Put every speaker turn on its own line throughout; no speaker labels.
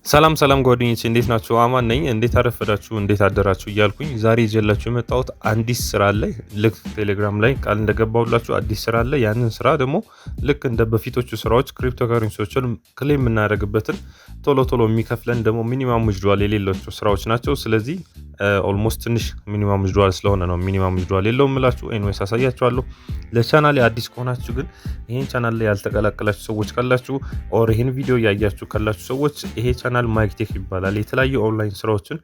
ሰላም ሰላም ጓደኞቼ እንዴት ናችሁ? አማን ነኝ። እንዴት አረፈዳችሁ? እንዴት አደራችሁ እያልኩኝ ዛሬ ይዤላችሁ የመጣሁት አዲስ ስራ አለ። ልክ ቴሌግራም ላይ ቃል እንደገባሁላችሁ አዲስ ስራ አለ። ያንን ስራ ደግሞ ልክ እንደ በፊቶቹ ስራዎች ክሪፕቶ ከረንሲዎችን ክሌም የምናደርግበትን ቶሎ የሚከፍለን ደግሞ ሚኒማም ዊዝድሮዋል የሌላቸው ስራዎች ናቸው። ስለዚህ ኦልሞስት ትንሽ ሚኒማም ዊዝድሮዋል ስለሆነ ነው ሚኒማም ዊዝድሮዋል የለውም እላችሁ። ኤኒዌይስ አሳያችኋለሁ። ለቻናሌ አዲስ ከሆናችሁ ግን ይሄን ቻናል ላይ ያልተቀላቀላችሁ ሰዎች ካላችሁ ኦር ይሄን ቪዲዮ ያያችሁ ካላችሁ ሰዎች ይሄ ቻናል ማግኘት ይባላል። የተለያዩ ኦንላይን ስራዎችን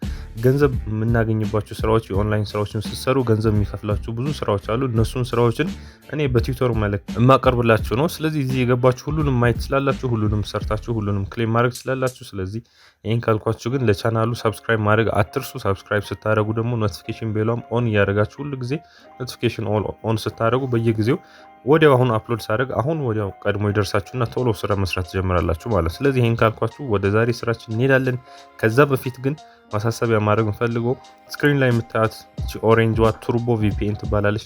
ገንዘብ የምናገኝባቸው ስራዎች የኦንላይን ስራዎችን ሲሰሩ ገንዘብ የሚከፍላችሁ ብዙ ስራዎች አሉ። እነሱን ስራዎችን እኔ በቲዩተሩ መልክ የማቀርብላችሁ ነው። ስለዚህ እዚህ የገባችሁ ሁሉንም ማየት ስላላችሁ ሁሉንም ሰርታችሁ ሁሉንም ክሌም ማድረግ ስላላችሁ ስለዚህ ይሄን ካልኳችሁ ግን ለቻናሉ ሰብስክራይብ ማድረግ አትርሱ። ሰብስክራይብ ስታደርጉ ደግሞ ኖቲፊኬሽን ቤሏም ኦን ያደርጋችሁ ሁሉ ጊዜ ኖቲፊኬሽን ኦን ስታደርጉ በየጊዜው ወዲያው አሁን አፕሎድ ሳደርግ አሁን ወዲያው ቀድሞ ይደርሳችሁና ቶሎ ስራ መስራት ትጀምራላችሁ ማለት። ስለዚህ ይሄን ካልኳችሁ ወደ ዛሬ ስራችን እንሄዳለን። ከዛ በፊት ግን ማሳሰቢያ ማድረግ እንፈልገው ስክሪን ላይ የምታዩት እቺ ኦሬንጅዋ ቱርቦ ቪፒኤን ትባላለች።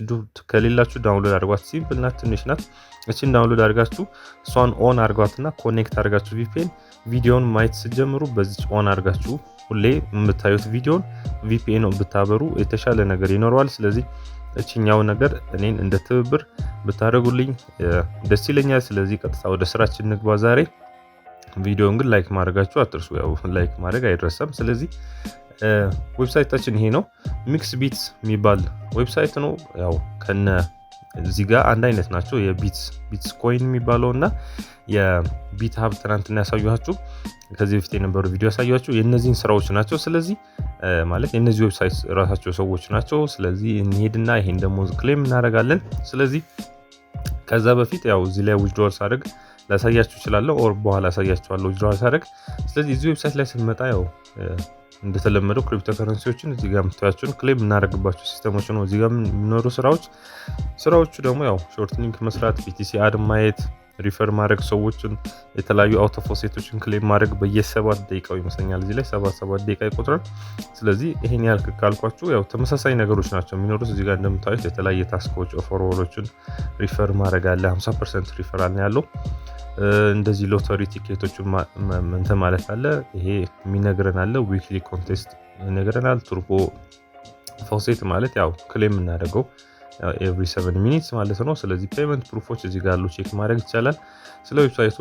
ከሌላችሁ ዳውንሎድ አድርጓት። ሲምፕል ናት፣ ትንሽ ናት። እቺን ዳውንሎድ አድርጋችሁ እሷን ኦን አድርጓትና ኮኔክት አድርጋችሁ ቪዲዮን ማየት ስትጀምሩ በዚህ ኦን አድርጋችሁ ሁሌ የምታዩት ቪዲዮን ቪፒኤን ብታበሩ የተሻለ ነገር ይኖረዋል። ስለዚህ እቺኛው ነገር እኔን እንደ ትብብር ብታደርጉልኝ ደስ ይለኛል። ስለዚህ ቀጥታ ወደ ስራችን እንግባ። ዛሬ ቪዲዮን ግን ላይክ ማድረጋችሁ አትርሱ። ያው ላይክ ማድረግ አይረሳም። ስለዚህ ዌብሳይታችን ይሄ ነው። ሚክስ ቢትስ የሚባል ዌብሳይት ነው። ያው ከነ እዚህ ጋር አንድ አይነት ናቸው። የቢትስ ኮይን የሚባለው እና የቢት ሀብ ትናንትና ያሳዩኋችሁ ከዚህ በፊት የነበሩ ቪዲዮ ያሳዩኋችሁ የነዚህን ስራዎች ናቸው። ስለዚህ ማለት የነዚህ ዌብሳይት ራሳቸው ሰዎች ናቸው። ስለዚህ እንሄድና ይሄን ደግሞ ክሌም እናደርጋለን። ስለዚህ ከዛ በፊት ያው እዚህ ላይ ዊዝድሮዋል ሳደርግ ላሳያችሁ እችላለሁ ኦር በኋላ አሳያችኋለሁ ዊዝድሮዋል ሳደርግ። ስለዚህ እዚህ ዌብሳይት ላይ ስንመጣ ያው እንደተለመደው ክሪፕቶ ከረንሲዎችን እዚህ ጋር የምታዩቸውን ክሌም እናደርግባቸው ሲስተሞች ነው እዚህ ጋር የሚኖሩ ስራዎቹ ደግሞ ያው ሾርት ሊንክ መስራት፣ ቢቲሲ አድ ማየት፣ ሪፈር ማድረግ፣ ሰዎችን የተለያዩ አውቶፎሴቶችን ክሌም ማድረግ በየ7 ደቂቃው ይመስለኛል እዚህ ላይ 7 ደቂቃ ይቆጥራል። ስለዚህ ይሄን ያህል ካልኳችሁ ያው ተመሳሳይ ነገሮች ናቸው የሚኖሩት። እዚህ ጋር እንደምታዩት የተለያየ ታስኮች ኦፈርዎሎችን ሪፈር ማድረግ አለ። 50% ሪፈራል ነው ያለው። እንደዚህ ሎተሪ ቲኬቶችን እንትን ማለት አለ። ይሄ የሚነግረን አለ። ዊክሊ ኮንቴስት ይነግረናል። ቱርቦ ፎሴት ማለት ያው ክሌም እናደርገው ኤቭሪ 7 ሚኒትስ ማለት ነው። ስለዚህ ፔመንት ፕሩፎች እዚህ ጋር አሉ፣ ቼክ ማድረግ ይቻላል። ስለ ዌብሳይቱ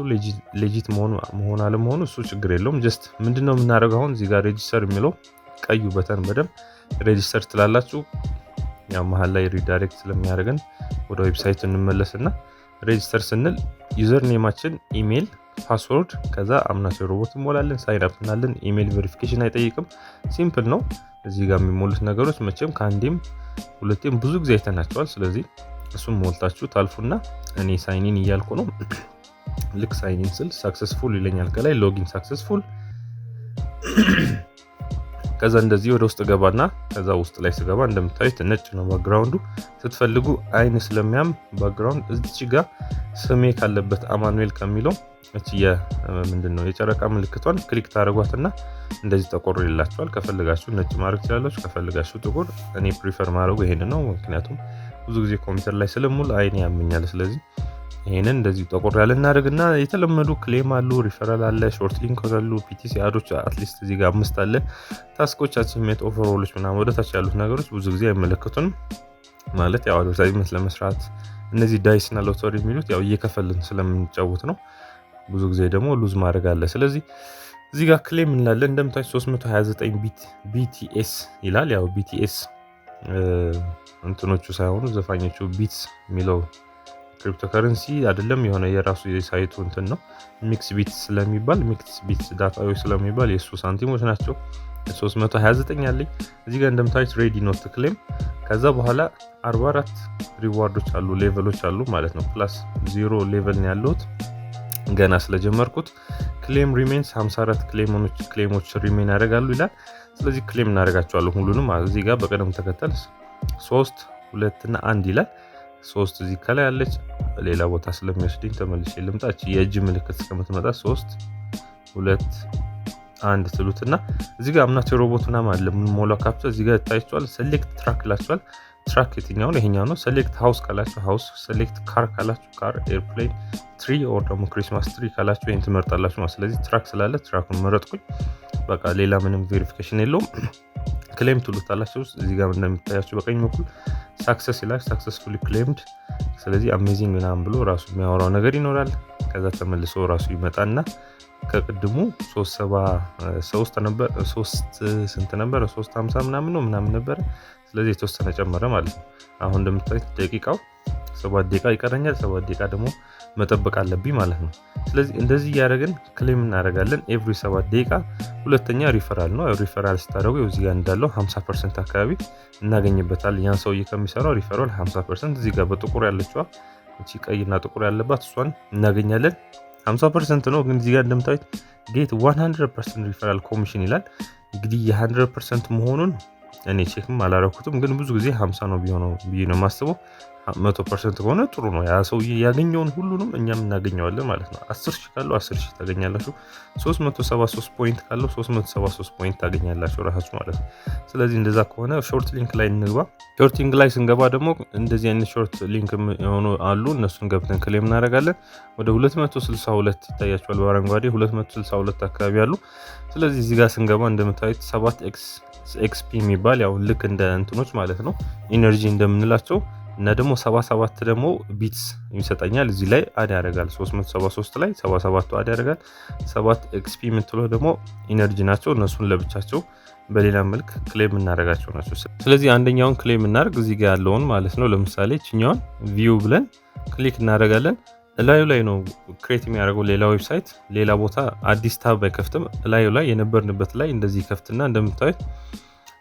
ሌጂት መሆን አለመሆኑ እሱ ችግር የለውም። ጀስት ምንድነው የምናደርገው አሁን እዚህ ጋር ሬጂስተር የሚለው ቀዩ በተን በደንብ ሬጂስተር ትላላችሁ። ያው መሀል ላይ ሪዳይሬክት ስለሚያደርገን ወደ ዌብሳይቱ እንመለስና ሬጂስተር ስንል ዩዘር ኔማችን፣ ኢሜል፣ ፓስወርድ ከዛ አምናቸው ሮቦት እንሞላለን። ሳይን አፕ እናለን። ኢሜል ቬሪፊኬሽን አይጠይቅም። ሲምፕል ነው። እዚህ ጋር የሚሞሉት ነገሮች መቼም ከአንዴም ሁለቴም ብዙ ጊዜ አይተናቸዋል። ስለዚህ እሱም ሞልታችሁ ታልፉና እኔ ሳይኒን እያልኩ ነው። ልክ ሳይኒን ስል ሳክሰስፉል ይለኛል ከላይ ሎጊን ሳክሰስፉል። ከዛ እንደዚህ ወደ ውስጥ ገባና ከዛ ውስጥ ላይ ስገባ እንደምታዩት ነጭ ነው ባክግራውንዱ። ስትፈልጉ አይን ስለሚያም ባክግራውንድ እዚህ ጋር ስሜ ካለበት አማኑኤል ከሚለው እቺ ምንድነው የጨረቃ ምልክቷን ክሊክ ታደርጓትና እንደዚህ ጠቆር ይላችኋል። ከፈልጋችሁ ነጭ ማድረግ ትችላላችሁ፣ ከፈልጋችሁ ጥቁር። እኔ ፕሪፈር ማድረጉ ይሄን ነው፣ ምክንያቱም ብዙ ጊዜ ኮምፒውተር ላይ ስለሙል አይኔ ያመኛል። ስለዚህ ይሄንን እንደዚህ ጠቆር ያለ እናደርግና የተለመዱ ክሌም አሉ፣ ሪፈራል አለ፣ ሾርት ሊንክ አሉ፣ ፒቲሲ አዶች አትሊስት እዚህ ጋር 5 አለ። ታስኮቻችን ሜት ኦቨርኦሎች ምናምን ወደታች ያሉት ነገሮች ብዙ ጊዜ አይመለከቱንም። ማለት ያው አድቨርታይዝመንት ለመስራት እነዚህ ዳይስ እና ሎተሪ የሚሉት ያው እየከፈልን ስለምንጫወት ነው። ብዙ ጊዜ ደግሞ ሉዝ ማድረግ አለ። ስለዚህ እዚህ ጋር ክሌም እንላለን። እንደምታዩት 329 ቢቲኤስ ይላል። ያው ቢቲኤስ እንትኖቹ ሳይሆኑ ዘፋኞቹ ቢትስ የሚለው ክሪፕቶ ከረንሲ አይደለም፣ የሆነ የራሱ የሳይቱ እንትን ነው። ሚክስ ቢትስ ስለሚባል ሚክስ ቢትስ ዳታዊ ስለሚባል የሱ ሳንቲሞች ናቸው። 329 ያለኝ እዚህ ጋር እንደምታዩት ሬዲ ኖት ክሌም። ከዛ በኋላ 44 ሪዋርዶች አሉ፣ ሌቨሎች አሉ ማለት ነው። ፕላስ 0 ሌቨል ነው ያለሁት ገና ስለጀመርኩት። ክሌም ሪሜንስ 54 ክሌሞች ሪሜን ያደርጋሉ ይላል። ስለዚህ ክሌም እናደርጋቸዋለን ሁሉንም እዚህ ጋር በቀደም ተከተል 3 2 እና 1 ይላል። 3 እዚህ ከላይ ያለች ሌላ ቦታ ስለሚወስድኝ ተመልሼ ልምጣች። የእጅ ምልክት እስከምትመጣ 3 2 1 ትሉትና እዚህ ጋር አምናቸው ሮቦትና ማለት ምን ሞላ ካፕቻ እዚህ ጋር ታይቷል። ሴሌክት ትራክ ላችኋል። ትራክ የትኛው ነው? ይሄኛው ነው። ሴሌክት ሃውስ ካላችሁ ሃውስ፣ ሴሌክት ካር ካላችሁ ካር፣ ኤርፕሌን፣ ትሪ ኦር ደግሞ ክሪስማስ ትሪ ካላችሁ ይሄን ትመርጣላችሁ ማለት። ስለዚህ ትራክ ስላለ ትራኩን መረጥኩኝ። በቃ ሌላ ምንም ቬሪፊኬሽን የለውም። ክሌም ትሉታላችሁ። እዚህ ጋር እንደምታያችሁ በቀኝ በኩል ሳክሰስ ይላል። ሳክሰስፉሊ ክሌምድ። ስለዚህ አሜዚንግ ምናምን ብሎ ራሱ የሚያወራው ነገር ይኖራል። ከዛ ተመልሶ ራሱ ይመጣና ከቅድሙ 373 ነበር 3 ስንት ነበር 350 ምናምን ነበር። ስለዚህ የተወሰነ ጨመረ ማለት ነው። አሁን እንደምታዩት ደቂቃው 7 ደቂቃ ይቀረኛል። 7 ደቂቃ ደግሞ መጠበቅ አለብኝ ማለት ነው። ስለዚህ እንደዚህ ያደረግን ክሌም እናደርጋለን ኤቭሪ 7 ደቂቃ። ሁለተኛ ሪፈራል ነው። ሪፈራል ስታደርጉ እዚህ ጋር እንዳለው 50% አካባቢ እናገኝበታል። ያን ሰውዬ ከሚሰራው ሪፈራል 50% እዚህ ጋር በጥቁር ያለችዋ እቺ ቀይና ጥቁር ያለባት እሷን እናገኛለን። 50% ነው። ግን እዚህ ጋር እንደምታዩት ጌት 100% ሪፈራል ኮሚሽን ይላል። እንግዲህ የ100% መሆኑን እኔ ቼክም አላረኩትም፣ ግን ብዙ ጊዜ 50 ነው ቢሆነው ብዬ ነው የማስበው። 100% ከሆነ ጥሩ ነው። ያ ሰውዬ ያገኘውን ሁሉንም እኛም እናገኘዋለን ማለት ነው። 10,000 ካለው 10,000 ታገኛላችሁ። 373 ፖይንት ካለው 373 ፖይንት ታገኛላችሁ ራሳችሁ ማለት ነው። ስለዚህ እንደዛ ከሆነ ሾርት ሊንክ ላይ እንግባ። ሾርት ሊንክ ላይ ስንገባ ደግሞ እንደዚህ አይነት ሾርት ሊንክ የሆኑ አሉ። እነሱን ገብተን ክሌም እናደርጋለን። ወደ 262 ይታያችኋል በአረንጓዴ 262 አካባቢ አሉ። ስለዚህ እዚህ ጋር ስንገባ እንደምታዩት 7ኤክስፒ የሚባል ያው ልክ እንደ እንትኖች ማለት ነው ኢነርጂ እንደምንላቸው እና ደግሞ 77 ደግሞ ቢትስ ይሰጣኛል። እዚህ ላይ አድ ያደርጋል። 373 ላይ 77 አድ ያደርጋል። 7 ኤክስፒ የምትለው ደግሞ ኢነርጂ ናቸው። እነሱን ለብቻቸው በሌላ መልክ ክሌም እናደርጋቸው ናቸው። ስለዚህ አንደኛውን ክሌም እናደርግ እዚህ ጋር ያለውን ማለት ነው። ለምሳሌ እችኛውን ቪው ብለን ክሊክ እናደርጋለን። ላዩ ላይ ነው ክሬት የሚያደርገው ሌላ ዌብሳይት ሌላ ቦታ አዲስ ታብ አይከፍትም። ላዩ ላይ የነበርንበት ላይ እንደዚህ ከፍትና እንደምታዩት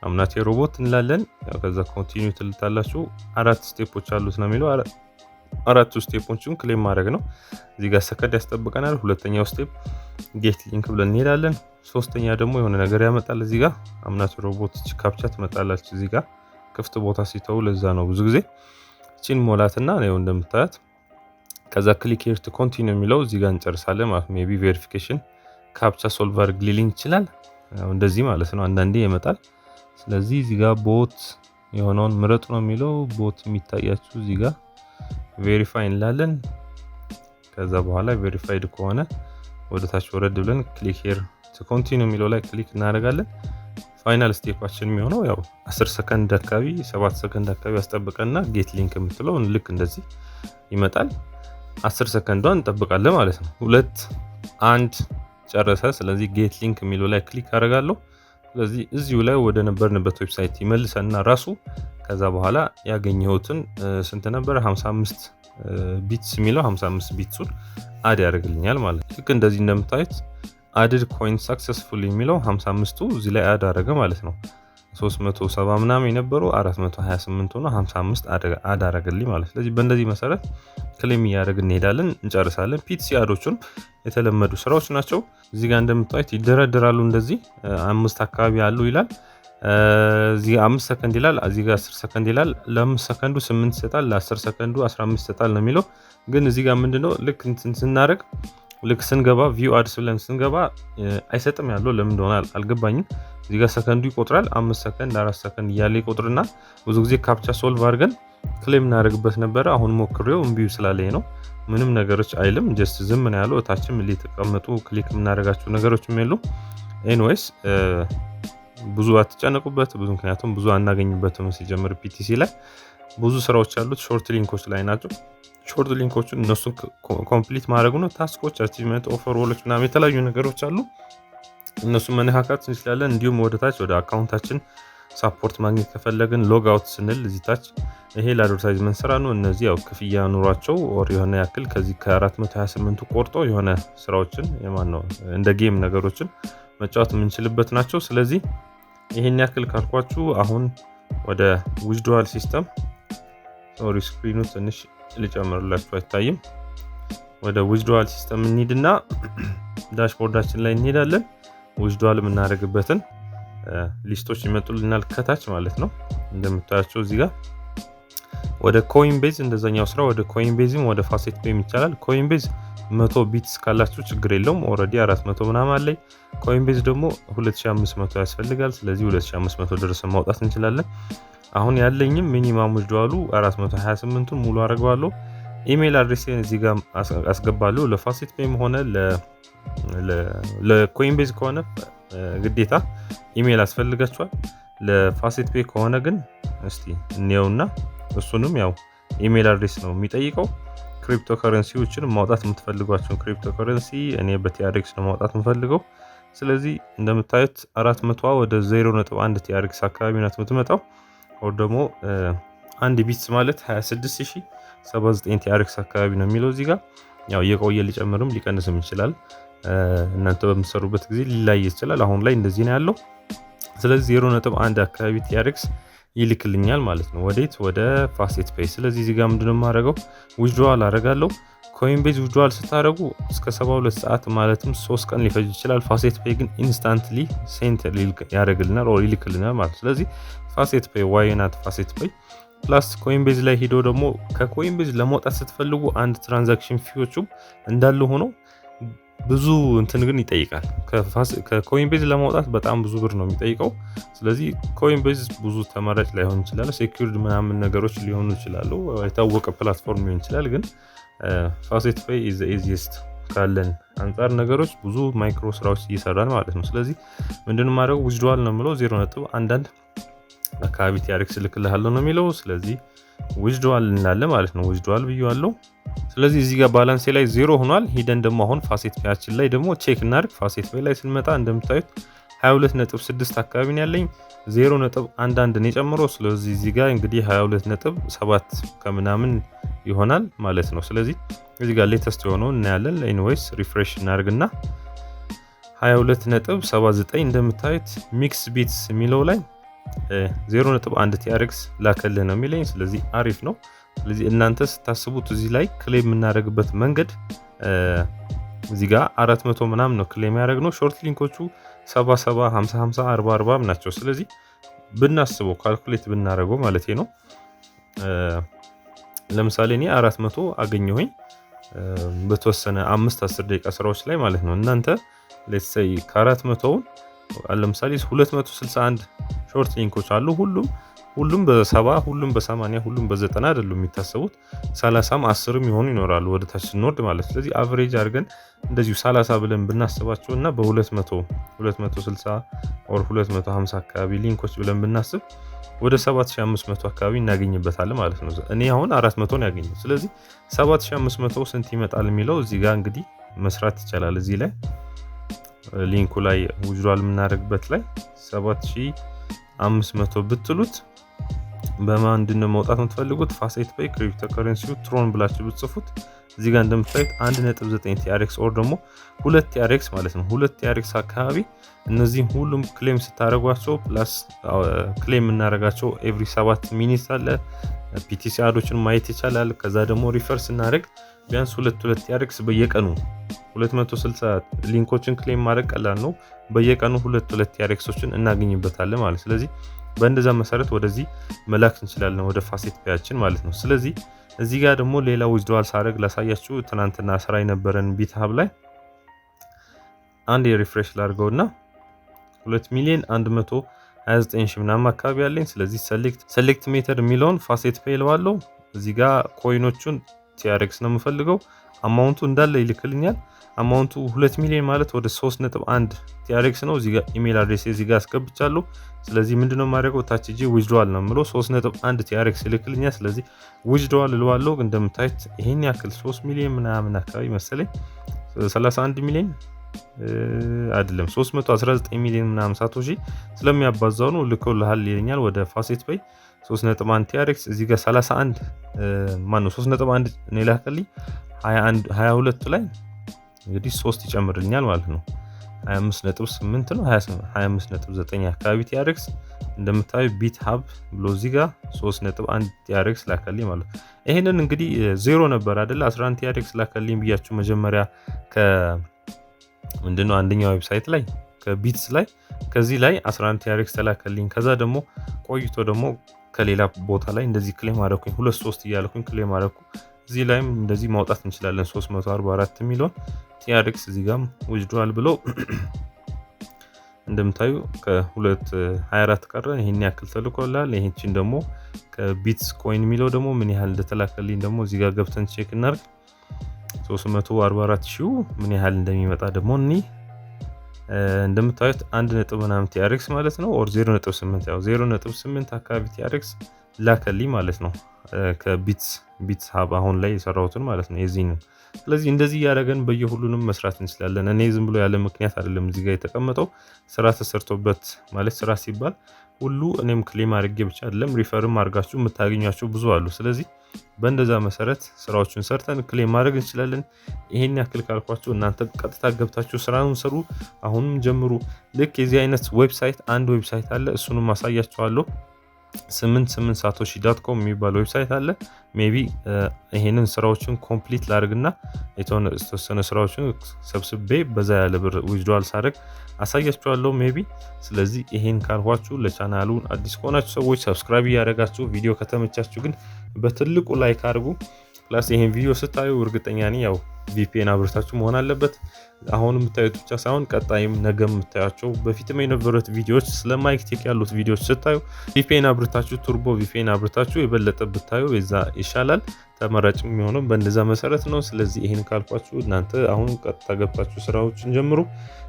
አምናቴ ሮቦት እንላለን። ያው ከዛ ኮንቲኒዩ ትልታላችሁ። 4 ስቴፖች አሉት ነው የሚለው። 4 ስቴፖችን ክሌም ማድረግ ነው። እዚህ ጋር ሰከንድ ያስጠብቀናል። ሁለተኛው ስቴፕ ጌት ሊንክ ብለን እንሄዳለን። ሶስተኛ ደግሞ የሆነ ነገር ያመጣል። እዚህ ጋር አምናቴ ሮቦት ካፕቻ ትመጣላችሁ። እዚህ ጋር ክፍት ቦታ ሲተው ለዛ ነው ብዙ ጊዜ እቺን ሞላትና ነው እንደምታዩት። ከዛ ክሊክ ሄር ቱ ኮንቲኒዩ የሚለው እዚህ ጋር እንጨርሳለን ማለት ነው። ሜቢ ቬሪፊኬሽን ካፕቻ ሶልቭ አድርግ ሊሊንግ ይችላል። ያው እንደዚህ ማለት ነው። አንዳንዴ ይመጣል። ስለዚህ እዚህ ጋር ቦት የሆነውን ምረጡ ነው የሚለው። ቦት የሚታያችሁ እዚህ ጋር ቬሪፋይ እንላለን። ከዛ በኋላ ቬሪፋይድ ከሆነ ወደ ታች ወረድ ብለን ክሊክ ሄር ቱ ኮንቲኒዩ የሚለው ላይ ክሊክ እናደርጋለን። ፋይናል ስቴፓችን የሚሆነው ያው 10 ሰከንድ አካባቢ 7 ሰከንድ አካባቢ ያስጠብቀና ጌት ሊንክ የምትለው ልክ እንደዚህ ይመጣል። 10 ሰከንዷን እንጠብቃለን ማለት ነው። 2 1 ጨረሰ። ስለዚህ ጌት ሊንክ የሚለው ላይ ክሊክ አደርጋለሁ። ስለዚህ እዚሁ ላይ ወደ ነበርንበት ዌብሳይት ይመልሰና ራሱ ከዛ በኋላ ያገኘሁትን ስንት ነበር 55 ቢትስ የሚለው 55 ቢትሱን አድ ያደርግልኛል ማለት ነው። ልክ እንደዚህ እንደምታዩት አድድ ኮይን ሰክሰስፉል የሚለው 55ቱ እዚህ ላይ አድ አደረገ ማለት ነው። 370 ምናምን የነበረው 428 ሆኖ 55 አድ አደረገልኝ ማለት። ስለዚህ በእንደዚህ መሰረት ክሌም እያደረግን እንሄዳለን፣ እንጨርሳለን። ፒቲሲ አዶቹን የተለመዱ ስራዎች ናቸው። እዚህ ጋር እንደምታዩት ይደረደራሉ። እንደዚህ 5 አካባቢ አሉ ይላል። እዚህ 5 ሰከንድ ይላል፣ እዚህ ጋር 10 ሰከንድ ይላል። ለ5 ሰከንዱ 8 ይሰጣል፣ ለ10 ሰከንዱ 15 ይሰጣል ነው የሚለው። ግን እዚህ ጋር ምንድነው ልክ እንትን ስናደርግ ልክ ስንገባ ቪው አድስ ብለን ስንገባ አይሰጥም ያለው ለምን እንደሆነ አልገባኝም። እዚህ ጋር ሰከንዱ ይቆጥራል። 5 ሰከንድ 4 ሰከንድ እያለ ይቆጥርና ብዙ ጊዜ ካፕቻ ሶልቭ አድርገን ክሌም እናደርግበት ነበር። አሁን ሞክሬው እምቢው ስላለኝ ነው። ምንም ነገሮች አይልም፣ ጀስት ዝም ነው ያለው። እታችም ሊተቀመጡ ክሊክ የምናደርጋቸው ነገሮችም የሉ። ኤኒዌይስ ብዙ አትጨነቁበት፣ ምክንያቱም ብዙ አናገኝበትም። ሲጀምር ፒቲሲ ላይ ብዙ ስራዎች ያሉት ሾርት ሊንኮች ላይ ናቸው። ሾርት ሊንኮችን እነሱን ኮምፕሊት ማድረግ ነው። ታስኮች፣ አቺቭመንት፣ ኦፈር ዎሎች ምናምን የተለያዩ ነገሮች አሉ። እነሱን መነካካት እንችላለን። እንዲሁም ወደ ታች ወደ አካውንታችን ሳፖርት ማግኘት ከፈለግን ሎግ አውት ስንል እዚህ ታች ይሄ ለአድቨርታይዝመንት ስራ ነው። እነዚህ ያው ክፍያ ኑሯቸው ኦር የሆነ ያክል ከዚህ ከ428ቱ ቆርጦ የሆነ ስራዎችን የማን ነው እንደ ጌም ነገሮችን መጫወት የምንችልበት ናቸው። ስለዚህ ይሄን ያክል ካልኳችሁ አሁን ወደ ዊዝድዋል ሲስተም ሶሪ ስክሪኑ ትንሽ ልጨምርላችሁ አይታይም። ወደ ዊዝድዋል ሲስተም እንሂድና ዳሽቦርዳችን ላይ እንሄዳለን። ዊዝድዋል የምናደርግበትን ሊስቶች ይመጡልናል ከታች ማለት ነው። እንደምታያቸው እዚህ ጋር ወደ ኮይን ቤዝ እንደዛኛው ስራ ወደ ኮይን ቤዝም ወደ ፋሴት ፔም ይቻላል። ኮይን ቤዝ 100 ቢትስ ካላችሁ ችግር የለውም። ኦሬዲ 400 ምናምን አለኝ። ኮይን ቤዝ ደግሞ 2500 ያስፈልጋል። ስለዚህ 2500 ድረስ ማውጣት እንችላለን። አሁን ያለኝም ሚኒማም ዊዝድሮዋሉ 428ን ሙሉ አረጋዋለሁ። ኢሜል አድሬሴን እዚህ ጋር አስገባለሁ። ለፋሴት ፔም ሆነ ለኮይንቤዝ ከሆነ ግዴታ ኢሜል አስፈልጋቸዋል። ለፋሴት ፔ ከሆነ ግን እስቲ እንየውና እሱንም ያው ኢሜል አድሬስ ነው የሚጠይቀው። ክሪፕቶ ከረንሲዎችን ማውጣት የምትፈልጓቸውን ክሪፕቶ ከረንሲ እኔ በቲአርኤክስ ነው ማውጣት የምፈልገው። ስለዚህ እንደምታዩት 400 ወደ 0.1 ቲአርኤክስ አካባቢ ናት የምትመጣው። ወር ደግሞ አንድ ቢትስ ማለት 26079 ቲአርኤክስ አካባቢ ነው የሚለው እዚህ ጋር። ያው የቆየ ሊጨምርም ሊቀንስም ይችላል። እናንተ በምትሰሩበት ጊዜ ሊላይ ይችላል። አሁን ላይ እንደዚህ ነው ያለው። ስለዚህ 0.1 አካባቢ ቲአርኤክስ ይልክልኛል ማለት ነው። ወዴት? ወደ ፋሴት ፔይ። ስለዚህ እዚህ ጋር ምንድነው የማደርገው? ዊዝድሮዋል አደርጋለሁ። ኮይንቤዝ ዊዝድሮዋል ስታደርጉ እስከ 72 ሰዓት ማለትም 3 ቀን ሊፈጅ ይችላል። ፋሴት ፔይ ግን ኢንስታንትሊ ሴንት ያደርግልናል ኦር ይልክልናል ማለት። ስለዚህ ፋሴት ፔይ ዋይ ናት ፋሴት ፔይ ፕላስ ኮይንቤዝ ላይ ሄዶ ደግሞ ከኮይንቤዝ ለማውጣት ስትፈልጉ አንድ ትራንዛክሽን ፊዎቹም እንዳለ ሆኖ ብዙ እንትን ግን ይጠይቃል። ከኮይንቤዝ ለማውጣት በጣም ብዙ ብር ነው የሚጠይቀው። ስለዚህ ኮይንቤዝ ብዙ ተመራጭ ላይሆን ይችላል። ሴኩሪድ ምናምን ነገሮች ሊሆኑ ይችላሉ። የታወቀ ፕላትፎርም ሊሆን ይችላል። ግን ፋሴት ፔይ ኢዝ ኢዚስት ካለን አንጻር ነገሮች ብዙ ማይክሮ ስራዎች እየሰራን ማለት ነው። ስለዚህ ምንድነው ማድረግ? ዊዝድሮዋል ነው የምለው 0.1 አካባቢ ቲአርኤክስ ልክልሃለሁ ነው የሚለው። ስለዚህ ዊዝድሮዋል እንላለን ማለት ነው። ዊዝድሮዋል ብዬዋለሁ። ስለዚህ እዚህ ጋር ባላንሴ ላይ 0 ሆኗል። ሂደን ደግሞ አሁን ፋሴት ፔያችን ላይ ደግሞ ቼክ እናድርግ። ፋሴት ፔይ ላይ ስንመጣ እንደምታዩት 22.6 አካባቢ ነው ያለኝ። 0.11 ነው የጨመረው። ስለዚህ እዚህ ጋር እንግዲህ 22.7 ከምናምን ይሆናል ማለት ነው። ስለዚህ እዚህ ጋር ሌተስት የሆነው እናያለን። ኢንቮይስ ሪፍሬሽ እናድርግና 22.79 እንደምታዩት ሚክስ ቢትስ የሚለው ላይ 0.1 ቲአርኤክስ ላከልህ ነው የሚለኝ። ስለዚህ አሪፍ ነው። ስለዚህ እናንተ ስታስቡት እዚህ ላይ ክሌም የምናደርግበት መንገድ እዚህ ጋር 400 ምናምን ነው ክሌም ያደረግነው። ሾርት ሊንኮቹ 70 50 50 40 40 ናቸው። ስለዚህ ብናስበው ካልኩሌት ብናደርገው ማለት ነው ለምሳሌ እኔ 400 አገኘሁኝ በተወሰነ 5-10 ደቂቃ ስራዎች ላይ ማለት ነው። እናንተ ሌትስ ሴይ ከ400ውን ለምሳሌ 261 ሾርት ሊንኮች አሉ። ሁሉም በ70 ሁሉም በ80 ሁሉም በ90 አይደሉም የሚታሰቡት 30ም 10ም ይሆኑ ይኖራሉ ወደ ታች ስንወርድ ማለት። ስለዚህ አቨሬጅ አድርገን እንደዚሁ 30 ብለን ብናስባቸውና በ200 260 ኦር 250 አካባቢ ሊንኮች ብለን ብናስብ ወደ 7500 አካባቢ እናገኝበታለን ማለት ነው። እኔ አሁን 400 ነው ያገኘው። ስለዚህ 7500 ስንት ይመጣል የሚለው እዚህ ጋር እንግዲህ መስራት ይቻላል። እዚህ ላይ ሊንኩ ላይ ዊዝድሮዋል የምናደርግበት ላይ 7500 ብትሉት በማንድነው መውጣት የምትፈልጉት? ፋሴት ፔይ ክሪፕቶ ከረንሲው ትሮን ብላችሁ ብትጽፉት እዚህ ጋር እንደምታዩት 1.9 ቲአርኤክስ ኦር ደግሞ 2 ቲአርኤክስ ማለት ነው። 2 ቲአርኤክስ አካባቢ እነዚህም ሁሉም ክሌም ስታደርጓቸው ፕላስ ክሌም እናደርጋቸው ኤቭሪ 7 ሚኒት አለ። ፒቲሲ አዶችን ማየት ይቻላል። ከዛ ደግሞ ሪፈር ስናደርግ ቢያንስ 2 ቲአርኤክስ በየቀኑ 260 ሊንኮችን ክሌም ማድረግ ቀላል ነው። በየቀኑ 2 ቲአርኤክሶችን እናገኝበታለን ማለት። ስለዚህ በእንደዛ መሰረት ወደዚህ መላክ እንችላለን ወደ ፋሴት ፔያችን ማለት ነው። ስለዚህ እዚህ ጋር ደግሞ ሌላ ዊዝድሮዋል ሳደርግ ላሳያችሁ። ትናንትና ስራ የነበረን ቢትሃብ ላይ አንድ የሪፍሬሽ ላድርገውና 2,129,000 ምናምን አካባቢ ያለኝ። ስለዚህ ሴሌክት ሜተድ የሚለውን ፋሴት ፔይ ለዋለው። እዚህ ጋር ኮይኖቹን ቲአርኤክስ ነው የምፈልገው። አማውንቱ እንዳለ ይልክልኛል። አማውንቱ 2 ሚሊዮን ማለት ወደ 3.1 ቲአርኤክስ ነው። እዚህ ጋር ኢሜል አድሬስ እዚህ ጋር አስገብቻለሁ። ስለዚህ ምንድነው ማድረገው? ታች ጂ ዊዝድሮዋል ነው የምለው 3.1 ቲአርኤክስ ይልክልኛል። ስለዚህ ዊዝድሮዋል እለዋለሁ። እንደምታዩት ይሄን ያክል 3 ሚሊዮን ምናምን አካባቢ መሰለኝ 31 ሚሊዮን አይደለም 319 ሚሊዮን ምናምን ሳቶሺ ስለሚያባዛው ነው ልኮልሃል ይለኛል ወደ ፋሴት ፔይ 3.1 ቲአርኤክስ እዚህ ጋር 31 ማነው 3.1 ነው ላከልኝ 22 ላይ እንግዲህ 3 ይጨምርልኛል ማለት ነው 25.8 ነው 25.9 አካባቢ ቲአርኤክስ እንደምታዩ ቢትሃብ ብሎ እዚህ ጋር 3.1 ቲአርኤክስ ላከልኝ ማለት ነው። ይሄንን እንግዲህ 0 ነበር አይደል 11 ቲአርኤክስ ላከልኝ ብያችሁ መጀመሪያ ምንድነው አንደኛው ዌብሳይት ላይ ከቢትስ ላይ ከዚህ ላይ 11 ቲአርኤክስ ተላከልኝ። ከዛ ደግሞ ቆይቶ ደግሞ ከሌላ ቦታ ላይ እንደዚህ ክሌም አደረኩኝ 2-3 እያልኩኝ ክሌም አደረኩ። እዚህ ላይም እንደዚህ ማውጣት እንችላለን 344 ሚሊዮን ቲአርኤክስ እዚህ ጋርም ዊዝድሮዋል ብሎ እንደምታዩ ከ224 ቀረ ይሄን ያክል ተልኮላል። ይሄን ደግሞ ከቢትስ ኮይን የሚለው ደግሞ ምን ያህል እንደተላከልኝ ደግሞ እዚህ ጋር ገብተን ቼክ እናርግ። 344,000 ምን ያህል እንደሚመጣ ደግሞ እንደምታዩት 1 ምናምን TRX ማለት ነው ኦር 0.8 ያው 0.8 አካባቢ TRX ላከልኝ ማለት ነው ከቢትስ ሀብ አሁን ላይ የሰራሁትን ማለት ነው የዚህን። ስለዚህ እንደዚህ ያደረገን በየሁሉንም መስራት እንችላለን። እኔ ዝም ብሎ ያለ ምክንያት አይደለም እዚህ ጋር የተቀመጠው ስራ ተሰርቶበት ማለት ስራ ሲባል ሁሉ እኔም ክሌም አድርጌ ብቻ አይደለም ሪፈርም አድርጋችሁ የምታገኟቸው ብዙ አሉ። ስለዚህ በእንደዛ መሰረት ስራዎችን ሰርተን ክሌም ማድረግ እንችላለን። ይሄን ያክል ካልኳችሁ እናንተ ቀጥታ ገብታችሁ ስራውን ሰሩ፣ አሁንም ጀምሩ። ልክ የዚህ አይነት ዌብሳይት አንድ ዌብሳይት አለ፣ እሱንም ማሳያችኋለሁ። 88satoshi.com የሚባል ዌብሳይት አለ። ሜቢ ይሄንን ስራዎችን ኮምፕሊት ላድርግና የተወሰነ ስራዎችን ሰብስቤ በዛ ያለ ብር ዊዝድሮዋል ሳደርግ አሳያችኋለሁ ሜቢ። ስለዚህ ይሄን ካልኳችሁ ለቻናሉ አዲስ ከሆናችሁ ሰዎች ሰብስክራይብ ያደርጋችሁ፣ ቪዲዮ ከተመቻችሁ ግን በትልቁ ላይክ አድርጉ። ፕላስ ይሄን ቪዲዮ ስታዩ እርግጠኛ ነኝ ያው VPN አብርታችሁ መሆን አለበት። አሁን የምታዩት ብቻ ሳይሆን ቀጣይም ነገም የምታያቸው በፊትም የነበሩት ቪዲዮዎች ስለማይክቴክ ያሉት ቪዲዮዎች ስታዩ VPN አብርታችሁ ቱርቦ VPN አብርታችሁ የበለጠ ብታዩ የዛ ይሻላል። ተመራጭ የሚሆነው በእንደዛ መሰረት ነው። ስለዚህ ይሄን ካልኳችሁ እናንተ አሁን ቀጥታ ገብታችሁ ስራዎችን ጀምሩ።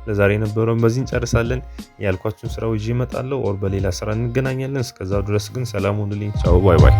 ለዛሬ የነበረውን በዚህ እንጨርሳለን። ያልኳችሁን ስራው ይዤ እመጣለሁ ኦር በሌላ ስራ እንገናኛለን። እስከዛው ድረስ ግን ሰላም ሁኑልኝ። ቻው ባይ ባይ።